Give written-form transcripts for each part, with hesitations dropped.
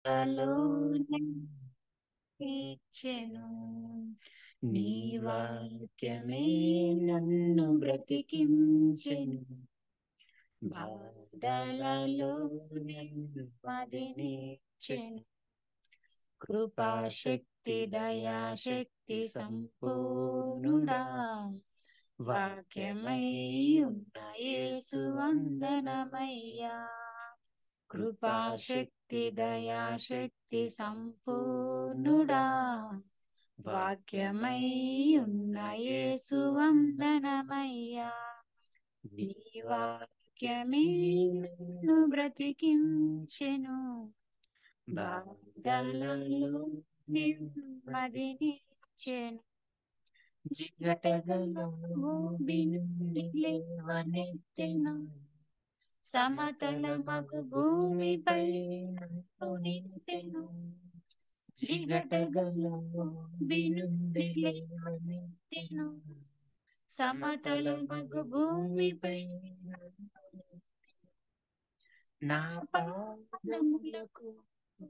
లోనే ఇచ్చెను. నీ వాక్యమే నన్ను బ్రతికించెను. బాధలలో నెమ్మదినిచ్చెను. కృపాశక్తి దయాశక్తి సంపూర్ణుడా, వాక్యమై ఉన్న యేసు వందనమయ్యా. కృపాశక్తి దయాశక్తి సంపూర్ణుడా, వాక్యమై ఉన్న యేసు వందనమయ్యా. నీ వాక్యమే నన్ను బ్రతికించెను. బాధలలో నెమ్మదినిచ్చెను. జిగటగల భూమి నుండి లేవనెత్తెను. సమతల మగు భూమిపై నన్ను నిలిపెను. జిగటగల భూమి నుండి లేవనెత్తెను. సమతల మగు భూమిపై నన్ను నిలిపెను. నా పాదములకు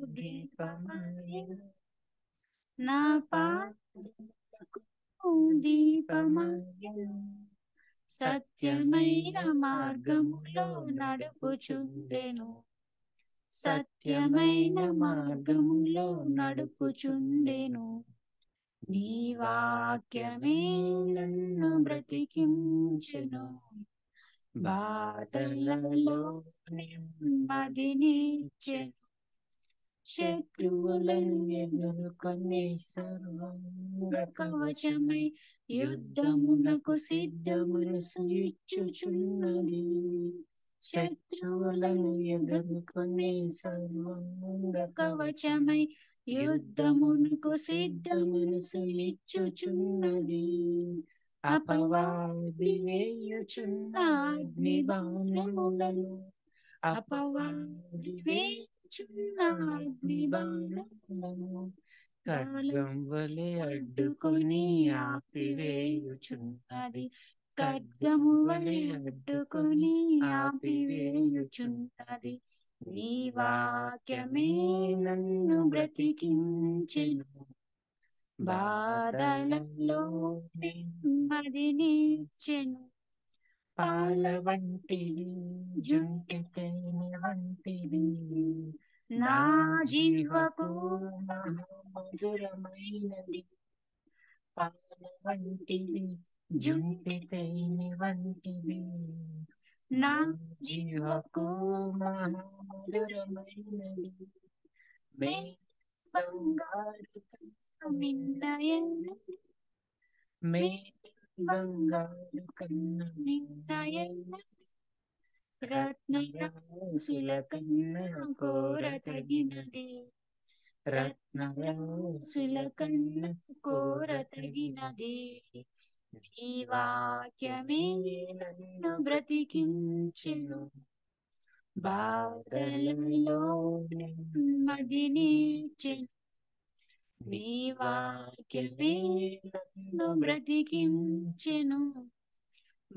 దీపమాయెను. నా పాదములకు దీపమాయెను. సత్యమైన మార్గములో నడుపుచుండెను. సత్యమైన మార్గములో నడుపుచుండెను. నీ వాక్యమే నన్ను బ్రతికించెను. బాధలలో నెమ్మదినిచ్చెను. శత్రువులను ఎదుర్కొనే సర్వాంగ కవచమై యుద్ధమునకు సిద్ధమనసు ఇచ్చుచున్నది. శత్రువులను ఎదుర్కొనే సర్వాంగ కవచమై యుద్ధమునకు సిద్ధమనసు ఇచ్చుచున్నది. అపవాది వేయుచున్న అగ్ని బాణములను, అపవాది వేయుచున్న అగ్ని బాణములను ఖడ్గం వలె అడ్డుకొని ఆపివేయుచున్నది. ఖడ్గము వలె అడ్డుకొని ఆపివేయుచున్నది. నీ వాక్యమే నన్ను బ్రతికించెను. బాధలలో నెమ్మదినిచ్చెను. పాల వంటిది జుంటి తేనె వంటిది నా జీవకు మధురమైనది. పాల వంటిది జుంటి తేనె వంటిది నా జీవకు మధురమైనది. మే బంగారు మిన్నయన్నది. మే బంగారు కన్న మిన్నయన్నది. రత్నరాశుల కన్నా కోర తగినది. రత్నరాశుల కన్నా కోర తగినది. నీ వాక్యమే నన్ను బ్రతికించెను. బాధలలో నెమ్మదినిచ్చెను. నీ వాక్యమే నన్ను బ్రతికించెను.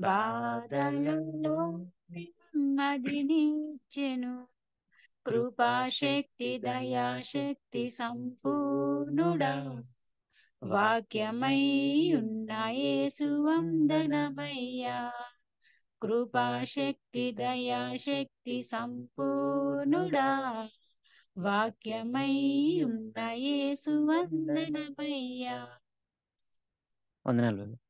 బాధలలో నెమ్మదినిచ్చెను. కృపాశక్తి దయాశక్తి సంపూర్ణుడా, వాక్యమై ఉన్న యేసు వందనమయ్యా. కృపాశక్తి దయాశక్తి సంపూర్ణుడా, వాక్యమై ఉన్న యేసు వందనమయ్యా. వందనాలు.